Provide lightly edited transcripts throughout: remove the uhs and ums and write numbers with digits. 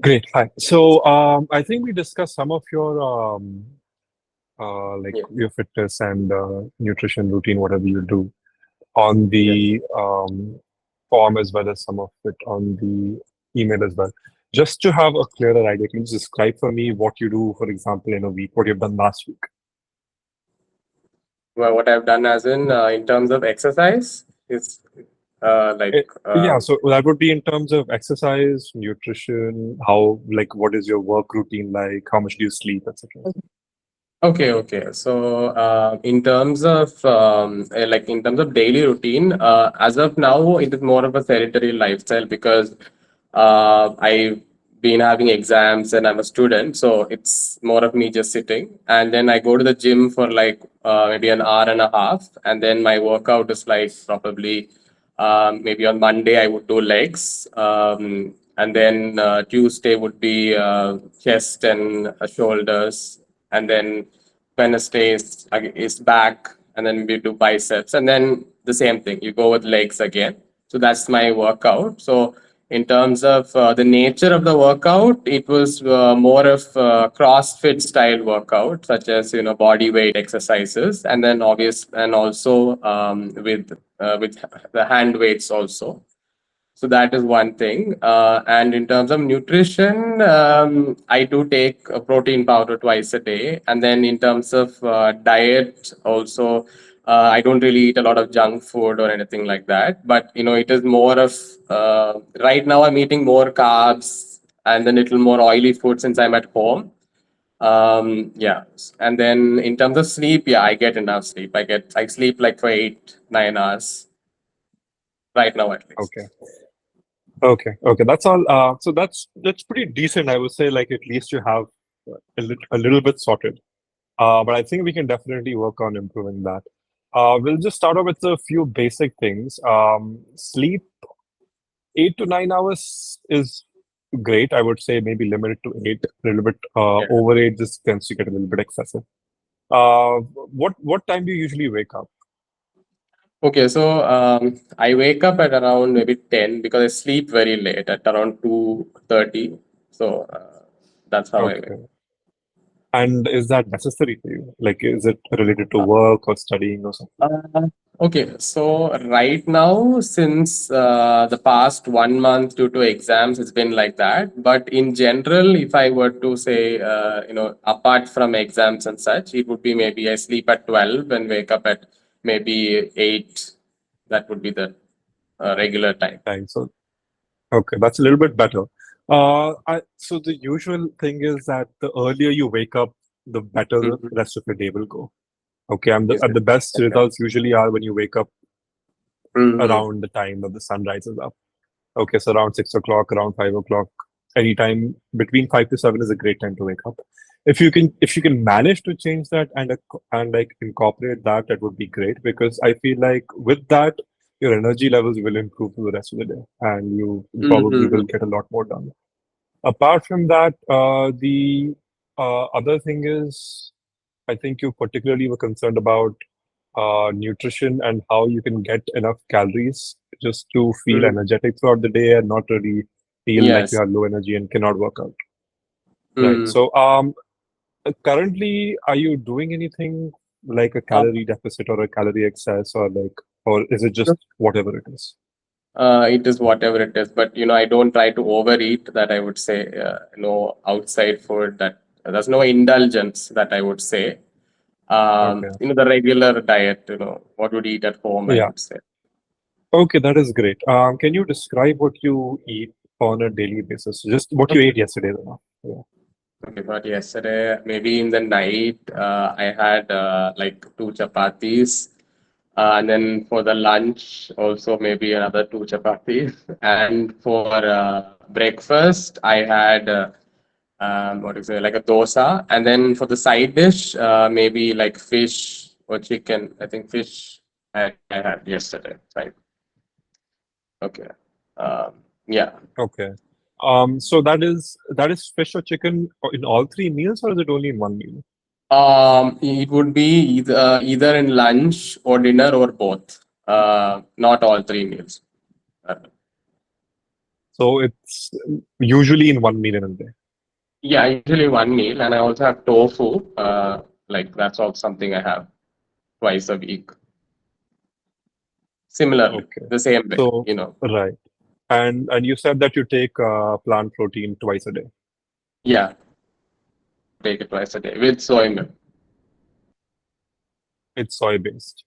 Great. Hi. So, I think we discussed some of your like Yeah, your fitness and nutrition routine, whatever you do, on yes. the form as well as some of it on the email as well. Just to have a clearer idea, can you just describe for me what you do, for example, in a week, what you've done last week? Well, what I've done as in terms of exercise is like Yeah, so that would be in terms of exercise, nutrition, how, like, what is your work routine like? How much do you sleep, etc. okay. So in terms of in terms of daily routine, as of now, it is more of a sedentary lifestyle because I've been having exams and I'm a student, so it's more of me just sitting. And then I go to the gym for like maybe an hour and a half, and then my workout is like probably maybe on Monday I would do legs, and then Tuesday would be chest and shoulders, and then Wednesday is back, and then we do biceps, and then the same thing. You go with legs again. So that's my workout. So in terms of the nature of the workout, it was more of CrossFit style workout, such as body weight exercises, and then also with the hand weights also. So that is one thing. And in terms of nutrition, I do take a protein powder twice a day. And then in terms of diet, also, I don't really eat a lot of junk food or anything like that. But it is more of right now I'm eating more carbs and then little more oily food since I'm at home. Yeah. And then in terms of sleep, yeah, I get enough sleep. I sleep like for 8 9 hours right now at least. Okay. Okay. That's all. So that's pretty decent, I would say. Like at least you have a little bit sorted. But I think we can definitely work on improving that. We'll just start off with a few basic things. Sleep 8 to 9 hours is great. I would say maybe limited to eight. A little bit Yeah. over eight just tends to get a little bit excessive. Uh, what time do you usually wake up? Okay, so I wake up at around maybe 10 because I sleep very late at around 2:30. So that's how I wake. Okay. And is that necessary for you? Like, is it related to work or studying or something? Uh, okay, so right now, since the past 1 month due to exams, it's been like that. But in general, if I were to say, apart from exams and such, it would be maybe I sleep at 12 and wake up at maybe 8. That would be the regular time. Time. So okay, that's a little bit better. So the usual thing is that the earlier you wake up, the better the Mhm. rest of your day will go. Okay, and Is it? the best Okay. results usually are when you wake up Mhm. around the time that the sun rises up. Okay, so around 6 o'clock, around 5 o'clock, anytime between 5 to 7 is a great time to wake up. If you can manage to change that and like incorporate that, that would be great because I feel like with that your energy levels will improve for the rest of the day and you probably Mhm. will get a lot more done. Apart from that, the other thing is, I think you particularly were concerned about nutrition and how you can get enough calories just to feel Mhm. energetic throughout the day and not really feel like you Yes. have low energy and cannot work out. Right. Mm. So, currently, are you doing anything like a Uh, calorie deficit or a calorie excess, or like, or is it just whatever it is? it is whatever it is, but I don't try to overeat. That I would say, outside food. That there's no indulgence. That I would say. Okay. The regular diet. What would eat at home. I Yeah. would say. Okay, that is great. Can you describe what you eat on a daily basis? Just what you Okay. ate yesterday, though. Yeah. Okay, but yesterday, maybe in the night, I had like two chapatis. And then for the lunch, also maybe another two chapatis. And for breakfast, I had what is it, like a dosa. And then for the side dish, maybe like fish or chicken. I think fish I had yesterday. Right. Okay. Yeah. Okay. So that is fish or chicken in all three meals, or is it only in one meal? It would be either in lunch or dinner or both. Not all three meals. Uh, So it's usually in one meal in a day. Yeah, usually one meal, and I also have tofu. Like that's also something I have twice a week. Similarly, Okay. the same way, So you know. right. And you said that you take plant protein twice a day. Yeah, take it twice a day with soy milk. It's soy based.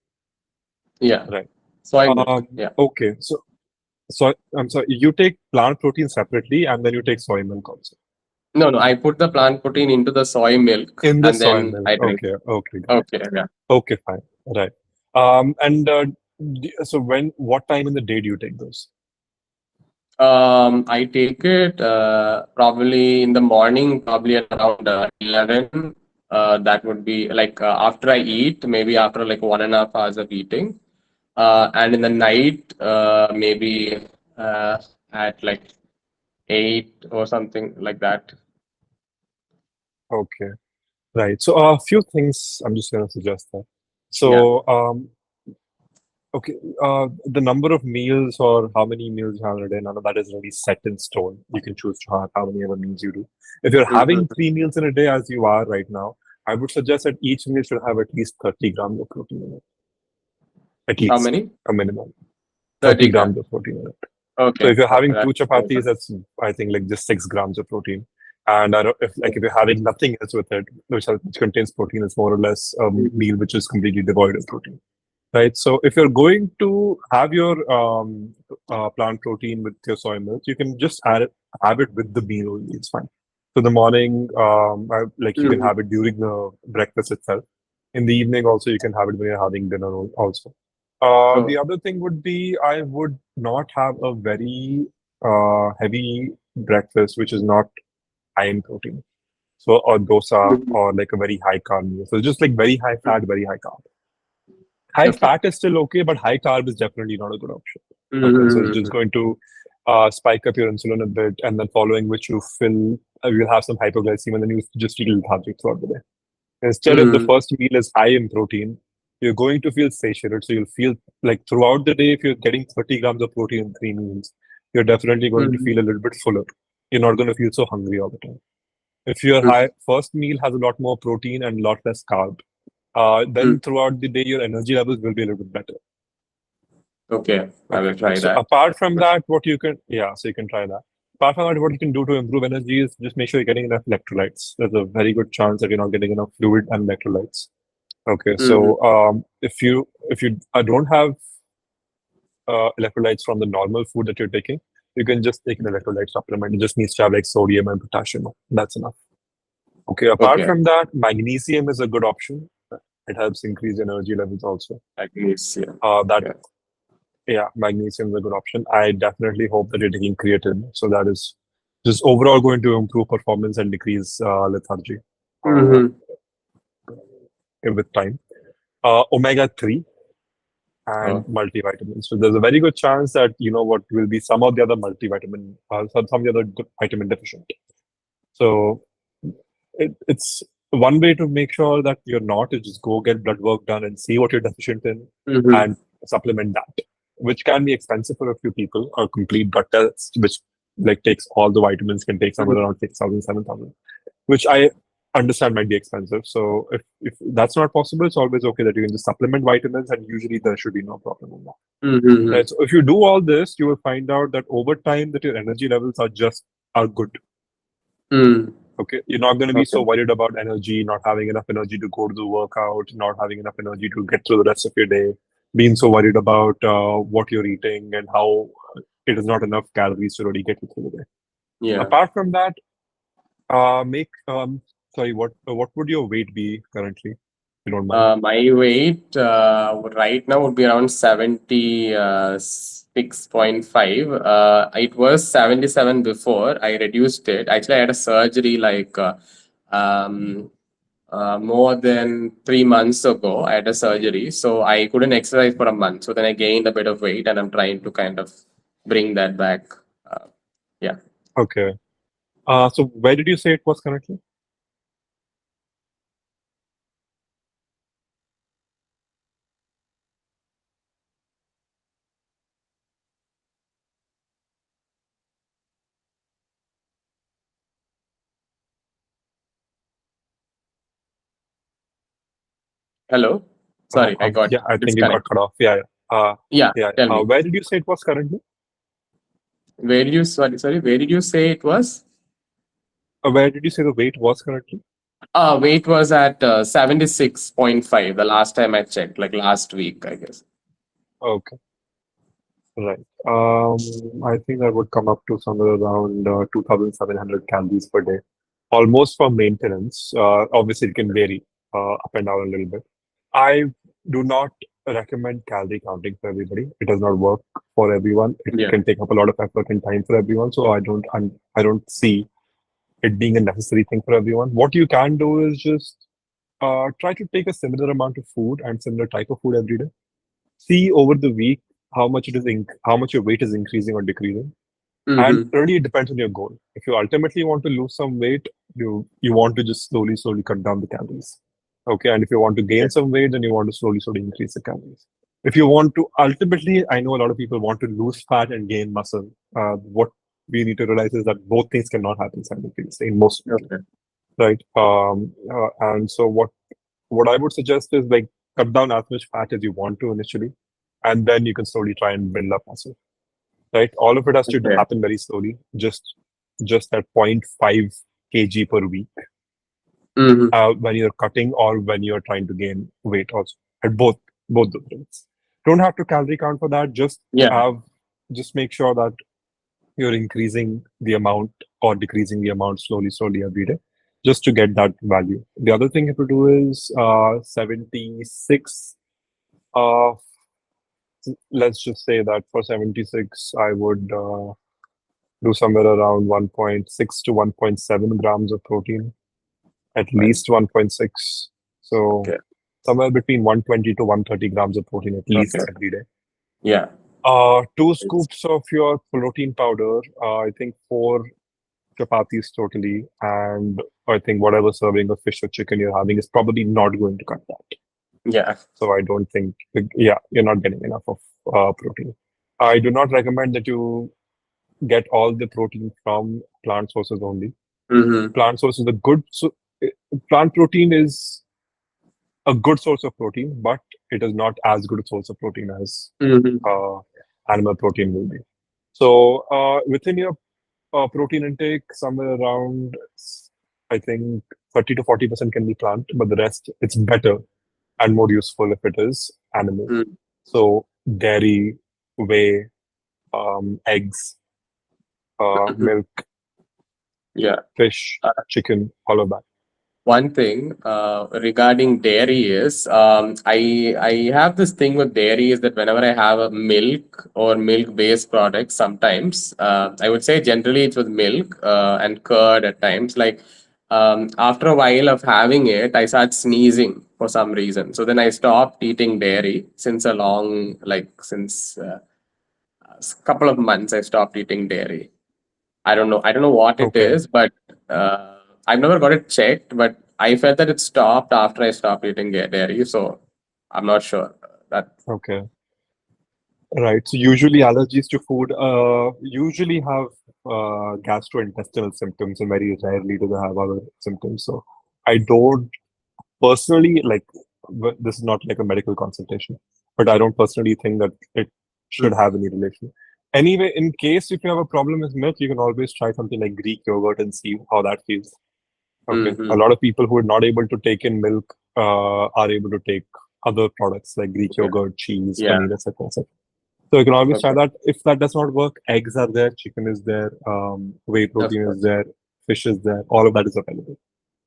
Yeah, Right. soy milk. Yeah. Okay. So I'm sorry, you take plant protein separately and then you take soy milk also. No, no, I put the plant protein into the soy milk In the and soy then milk. I drink. Okay, okay, got it. Okay, yeah. Okay, fine. Right. And so what time in the day do you take those? I take it probably in the morning, probably at around 11. That would be like after I eat, maybe after like 1.5 hours of eating. And in the night, maybe at like 8 or something like that. Okay, right. So a few things I'm just going to suggest that. Yeah. So okay, the number of meals or how many meals you have in a day, none of that is really set in stone. You can choose to have how many ever meals you do. If you're having Mhm. 3 meals in a day, as you are right now, I would suggest that each meal should have at least 30 grams of protein in it. At How least many? a minimum 30 30 grams. grams of protein in it. So Okay. if you're Okay. having two That's very chapatis, good. that's I think like just 6 grams of protein. And I don't, if you're having nothing else with it, which contains protein, it's more or less a Mhm. meal which is completely devoid of protein. Right. So if you're going to have your plant protein with your soy milk, you can just have it with the meal only. It's fine. So the morning, like you can Mhm. have it during the breakfast itself. In the evening, also you can have it when you're having dinner also. The So, other thing would be I would not have a very heavy breakfast, which is not high in protein. So or dosa mhm. or like a very high carb meal. So just like very high fat, very high carb. High Okay. fat is still okay, but high carb is definitely not a good option. Okay, so it's just Mhm. going to spike up your insulin a bit, and then following which you'll have some hypoglycemia, and then you just feel lethargic throughout the day. Instead, if the Mhm. first meal is high in protein, you're going to feel satiated. So you'll feel like throughout the day, if you're getting 30 grams of protein in 3 meals, you're definitely going to Mhm. feel a little bit fuller. You're not going to feel so hungry all the time. If your Mhm. high first meal has a lot more protein and a lot less carb, Mhm. then throughout the day, your energy levels will be a little bit better. Okay, I Okay. will try So that. apart from that, so you can try that. Apart from that, what you can do to improve energy is just make sure you're getting enough electrolytes. There's a very good chance that you're not getting enough fluid and electrolytes. Okay. Mhm. So if you don't have electrolytes from the normal food that you're taking, you can just take an electrolyte supplement. It just needs to have like sodium and potassium. That's enough. Okay. Apart Okay, from that, magnesium is a good option. It helps increase energy levels also. magnesium. That Okay. Yeah, magnesium is a good option. I definitely hope that you're taking creatine. So that is just overall going to improve performance and decrease lethargy uh, Mhm. with time. Omega 3 and Oh, multivitamins. So there's a very good chance that you know what will be some of the other some of the other vitamin deficient. So it's one way to make sure that you're not is just go get blood work done and see what you're deficient in mhm. and supplement that, which can be expensive for a few people. A complete blood test, which like takes all the vitamins, can take somewhere Mhm. around 6,000, 7,000, which I understand might be expensive. So if that's not possible, it's always okay that you can just supplement vitamins, and usually there should be no problem in that. Mhm. Right. So if you do all this, you will find out that over time that your energy levels are good. Mm. Okay, you're not going to be Okay. so worried about energy, not having enough energy to go to the workout, not having enough energy to get through the rest of your day, being so worried about what you're eating and how it is not enough calories to really get you through the day. Yeah. Apart from that, make sorry, what would your weight be currently? If you don't mind. My weight right now would be around 76.5. It was 77 before. I reduced it. Actually, I had a surgery like um, more than 3 months ago. I had a surgery, so I couldn't exercise for a month. So then I gained a bit of weight, and I'm trying to kind of bring that back. Uh, yeah. Okay. So where did you say it was currently? Hello. Sorry, I got Yeah, I think it got disconnected. cut off. Yeah, yeah. Yeah, Yeah. tell me. Where did you say it was currently? Where did you sorry, where did you say it was? Where did you say the weight was currently? Weight was at 76.5 the last time I checked, like last week, I guess. Okay, right. I think that would come up to somewhere around 2,700 calories per day, almost for maintenance. Obviously, it can vary up and down a little bit. I do not recommend calorie counting for everybody. It does not work for everyone. It Yeah. can take up a lot of effort and time for everyone. So I don't see it being a necessary thing for everyone. What you can do is just try to take a similar amount of food and similar type of food every day. See over the week how much how much your weight is increasing or decreasing. And Mm-hmm. really, it depends on your goal. If you ultimately want to lose some weight, you want to just slowly cut down the calories. Okay, and if you want to gain Okay. some weight, then you want to slowly increase the calories. If you want to ultimately, I know a lot of people want to lose fat and gain muscle. What we need to realize is that both things cannot happen simultaneously in most people, Okay. right? And so what I would suggest is like cut down as much fat as you want to initially, and then you can slowly try and build up muscle, right? All of it has to Okay. happen very slowly, just at 0.5 kg per week Mm-hmm. when you're cutting or when you're trying to gain weight also at both the rates. Don't have to calorie count for that. Yeah. Have just make sure that you're increasing the amount or decreasing the amount slowly every day, just to get that value. The other thing you have to do is 76. Uh, let's just say that for 76, I would do somewhere around 1.6 to 1.7 grams of protein, at Fine. least 1.6. So Okay. somewhere between 120 to 130 grams of protein at least Okay. every day. Yeah. Two It's- scoops of your protein powder, I think four chapatis totally, and I think whatever serving of fish or chicken you're having is probably not going to cut that. Yeah. So I don't think, yeah, you're not getting enough of protein. I do not recommend that you get all the protein from plant sources only. Mm-hmm. Plant source is a good, uh, plant protein is a good source of protein, but it is not as good a source of protein as Mm-hmm. uh, animal protein will be. So within your protein intake, somewhere around, I think 30 to 40% can be plant, but the rest it's better and more useful if it is animal. Mm-hmm. So dairy, whey, eggs, milk, Yeah. fish, chicken, all of that. One thing regarding dairy is I have this thing with dairy is that whenever I have a milk or milk based products, sometimes I would say generally it's with milk and curd at times. Like after a while of having it, I start sneezing for some reason. So then I stopped eating dairy since a long since couple of months. I stopped eating dairy. I don't know. I don't know what it Okay, is, but I've never got it checked. But I felt that it stopped after I stopped eating dairy. So I'm not sure. That okay. Right. So usually allergies to food usually have gastrointestinal symptoms and very rarely do they have other symptoms. So I don't personally like this is not like a medical consultation, but I don't personally think that it should Mm, have any relation. Anyway, in case if you have a problem with milk, you can always try something like Greek yogurt and see how that feels. Okay. A mhm. lot of people who are not able to take in milk are able to take other products like Greek Okay. yogurt, cheese, Yeah. paneer, etc. So you can always try Okay. that. If that does not work, eggs are there, chicken is there, whey Of protein is course. there, fish is there. All of that is available.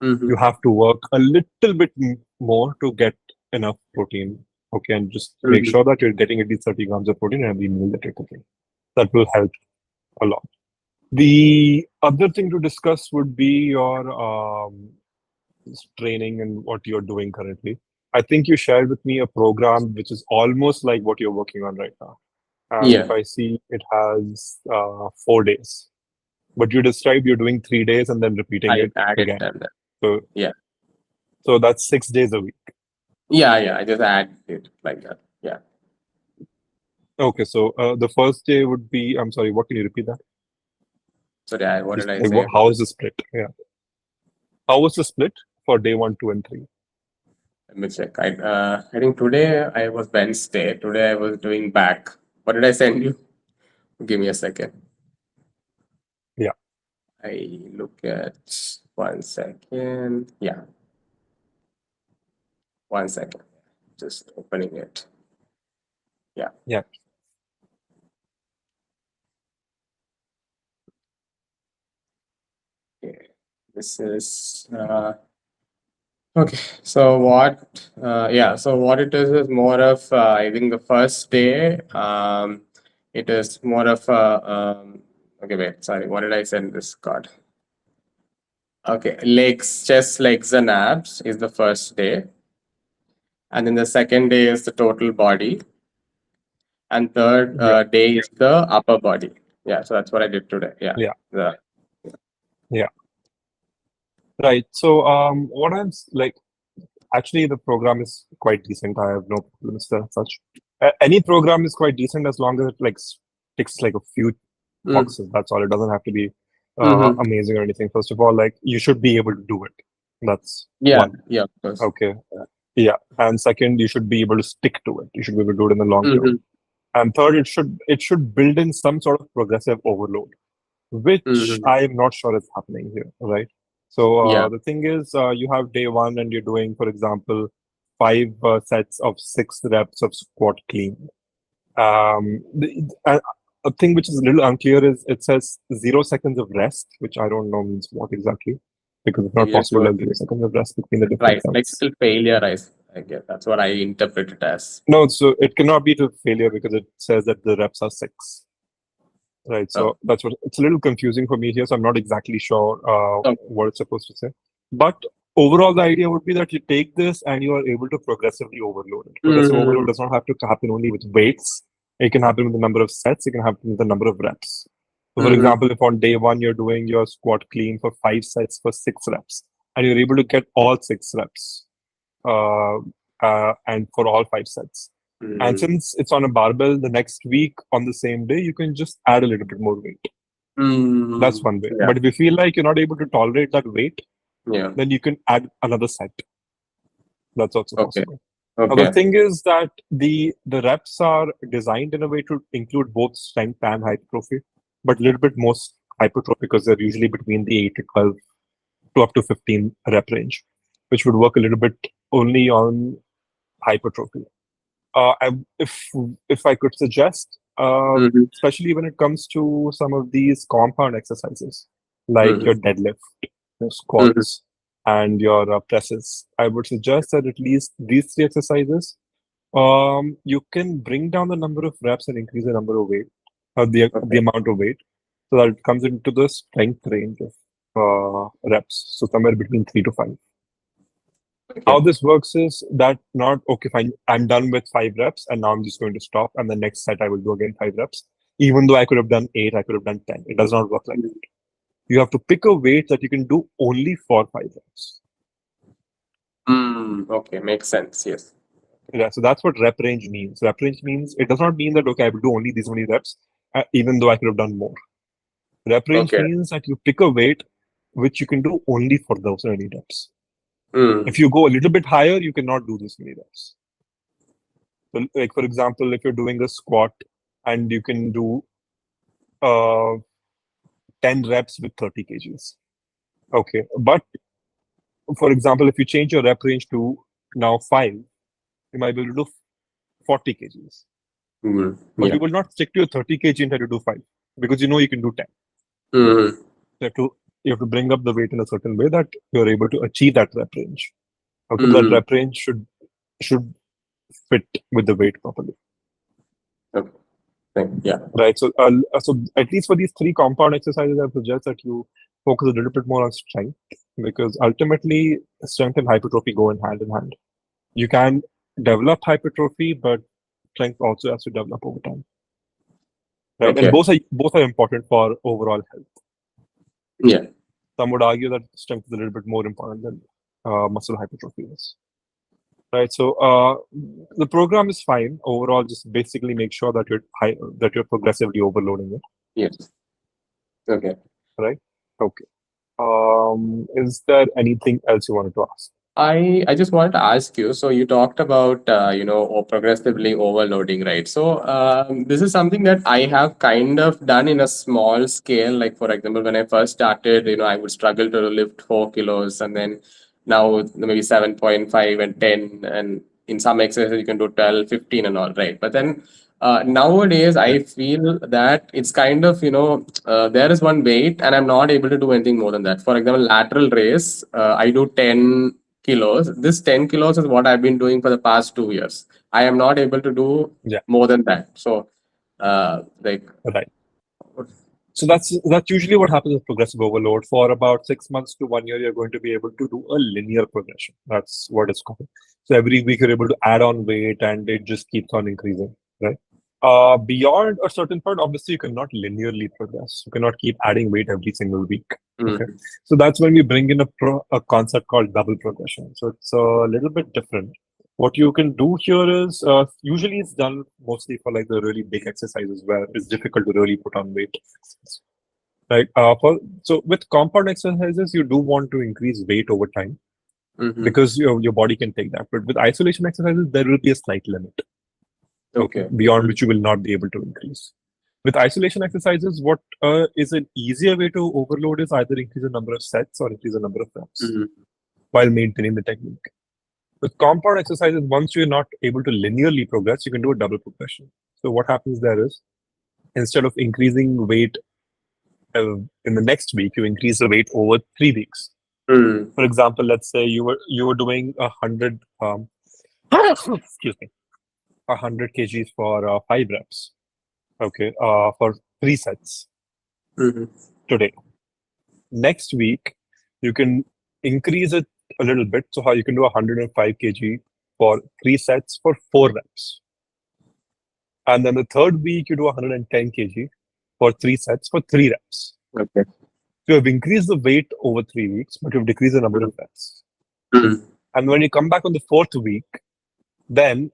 You Hmm. have to work a little bit more to get enough protein. Okay, and just make Hmm. sure that you're getting at least 30 grams of protein every meal that you're cooking. That will help a lot. The other thing to discuss would be your training and what you're doing currently. I think you shared with me a program which is almost like what you're working on right now. And if Yeah. I see it has 4 days, but you described you're doing 3 days and then repeating I it added again. them. There. So, Yeah. so that's 6 days a week. Yeah. Yeah. I just add it like that. Yeah. Okay, so the first day would be, I'm sorry, what can you repeat that? Sorry. What Just did I like say? how is the split? Yeah. How was the split for day one, two, and three? Let me check. I think today I was Wednesday. Today I was doing back. What did I send you? Give me a second. Yeah. I look at 1 second. Yeah, 1 second. Just opening it. Yeah. Yeah. Okay. This is okay. So what? Yeah. So what it is more of I think the first day. It is more of a. Okay, wait. Sorry. What did I send this card? Okay, legs, chest, legs, and abs is the first day, and then the second day is the total body, and third Yeah. day is the upper body. Yeah, so that's what I did today. Yeah. Yeah. The- Yeah. Right. So what like, actually the program is quite decent. I have no problems there as such. Any program is quite decent as long as it like ticks like a few Mm. boxes. That's all. It doesn't have to be Mm-hmm. amazing or anything. First of all, like you should be able to do it. That's Yeah, one. yeah, of course. Okay. Yeah. And second, you should be able to stick to it. You should be able to do it in the long term. Mm-hmm. And third, it should build in some sort of progressive overload, which Mm-hmm. I am not sure is happening here, right? So Yeah. the thing is, you have day one and you're doing, for example, five sets of 6 reps of squat clean. A thing which is a little unclear is it says 0 seconds of rest, which I don't know means what exactly, because it's not Maybe it's possible to what have 0 seconds of rest between the different right, like sets. still failure. I guess that's what I interpret it as. No, so it cannot be to failure because it says that the reps are 6. Right, Oh, so that's what it's a little confusing for me here. So I'm not exactly sure oh. what it's supposed to say. But overall, the idea would be that you take this and you are able to progressively overload it. Progressive Mm-hmm. overload does not have to happen only with weights. It can happen with the number of sets. It can happen with the number of reps. So, for Mm-hmm. example, if on day one you're doing your squat clean for 5 sets for 6 reps, and you're able to get all 6 reps, uh, and for all 5 sets. And Mm-hmm. since it's on a barbell, the next week on the same day, you can just add a little bit more weight. That's Mm-hmm. one way. Yeah. But if you feel like you're not able to tolerate that weight, Yeah. then you can add another set. That's also Okay. possible. Now, the Okay. thing is that the reps are designed in a way to include both strength and hypertrophy, but a little bit more hypertrophy because they're usually between the 8 to 12 to up to 15 rep range, which would work a little bit only on hypertrophy. If I could suggest, Mm-hmm. especially when it comes to some of these compound exercises, like Mm-hmm. your deadlift, your Mm-hmm. squats, and your presses, I would suggest that at least these 3 exercises, you can bring down the number of reps and increase the number of weight, the Okay. amount of weight, so that it comes into the strength range of reps. So somewhere between 3 to 5. How Okay. this works is that not okay, fine, I'm done with 5 reps and now I'm just going to stop and the next set I will do again 5 reps. Even though I could have done 8, I could have done 10. It does not work like that. You have to pick a weight that you can do only for 5 reps. Mm, okay, makes sense. Yes. Yeah, so that's what rep range means. Rep range means it does not mean that okay, I will do only these many reps, even though I could have done more. Rep range Okay. means that you pick a weight which you can do only for those many reps. If Mm. you go a little bit higher, you cannot do this many reps. So, like for example, if you're doing a squat and you can do uh, 10 reps with 30 kgs. Okay, but for example, if you change your rep range to now 5, you might be able to do 40 kgs. Mm. But Yeah. you will not stick to your 30 kg until you do 5 because you know you can do 10. Mm. You have to bring up the weight in a certain way that you're able to achieve that rep range. Okay, but that Mm. rep range should fit with the weight properly. Okay. Yeah. Right. So at least for these 3 compound exercises, I suggest that you focus a little bit more on strength because ultimately strength and hypertrophy go in hand. You can develop hypertrophy, but strength also has to develop over time. Right. And Okay. both are important for overall health. Yeah. Some would argue that strength is a little bit more important than muscle hypertrophy is. Right. So the program is fine overall. Just basically make sure that you're progressively overloading it. Yes. Okay. Right. Okay. Is there anything else you wanted to ask? I just wanted to ask you. So you talked about progressively overloading, right? So this is something that I have kind of done in a small scale. Like for example, when I first started, I would struggle to lift 4 kilos, and then now maybe 7.5 and 10, and in some exercises you can do 12, 15 and all, right? But then nowadays Yeah. I feel that it's kind of there is one weight and I'm not able to do anything more than that. For example, lateral raise, I do 10 kilos. This 10 kilos is what I've been doing for the past 2 years. I am not able to do Yeah. more than that. So, like, Right. So that's usually what happens with progressive overload. For about 6 months to 1 year, you're going to be able to do a linear progression. That's what it's called. So every week you're able to add on weight, and it just keeps on increasing, right? Beyond a certain point, obviously you cannot linearly progress. You cannot keep adding weight every single week. Okay, mm, so that's when we bring in a concept called double progression. So it's a little bit different. What you can do here is usually it's done mostly for like the really big exercises where it's difficult to really put on weight. Right. So with compound exercises, you do want to increase weight over time mhm. because your body can take that. But with isolation exercises, there will be a slight limit. Okay, Okay. beyond which you will not be able to increase. With isolation exercises, what is an easier way to overload is either increase the number of sets or increase the number of reps Mhm. while maintaining the technique. With compound exercises, once you're not able to linearly progress, you can do a double progression. So what happens there is instead of increasing weight in the next week, you increase the weight over 3 weeks. Mm. For example, let's say you were doing 100 excuse me 100 kgs for 5 reps. Okay, for 3 sets Mhm. today. Next week, you can increase it a little bit. So how you can do 105 kg for 3 sets for 4 reps. And then the third week, you do 110 kg for 3 sets for 3 reps. Okay. So you have increased the weight over 3 weeks, but you've decreased the number Mhm. of reps. Mhm. And when you come back on the fourth week, then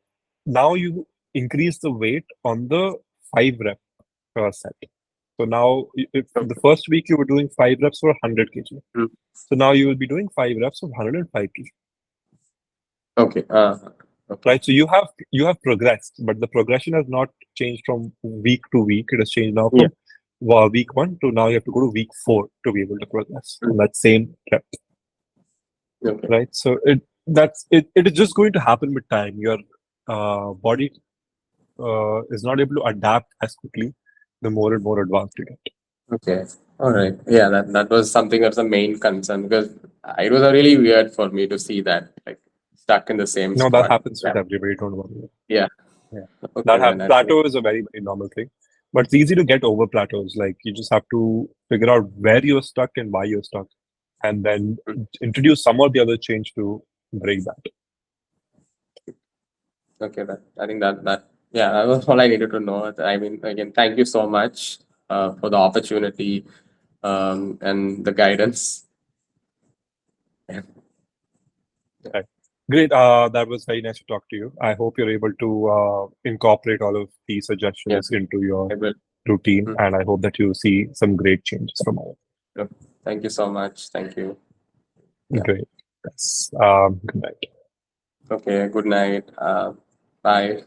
now you increase the weight on the 5 rep set. So now, if the Okay. first week you were doing 5 reps for 100 kg, Mm. so now you will be doing 5 reps of 105 kg, Okay. Okay. right? So you have progressed, but the progression has not changed from week to week. It has changed now Yeah. from week 1 to now you have to go to week 4 to be able to progress Mm. on that same rep, Okay. right? So it is just going to happen with time. Your body is not able to adapt as quickly the more and more advanced you get. Okay. All right. Yeah, that was something that's the main concern because it was really weird for me to see that like stuck in the same No, that spot. happens Yeah. with everybody. Don't worry. Yeah. Yeah, Okay. Then I think. plateau is a very very normal thing, but it's easy to get over plateaus. Like you just have to figure out where you're stuck and why you're stuck, and then introduce some or the other change to break that. Okay. That I think that yeah, that was all I needed to know. I mean, again, thank you so much for the opportunity and the guidance. Yeah. Right. Great. That was very nice to talk to you. I hope you're able to incorporate all of these Yeah. suggestions into your I will. routine, Mm. and I hope that you see some great changes from all. Sure. Thank you so much. Thank you. Yeah. Great. Yes. Good night. Okay. Good night. Bye.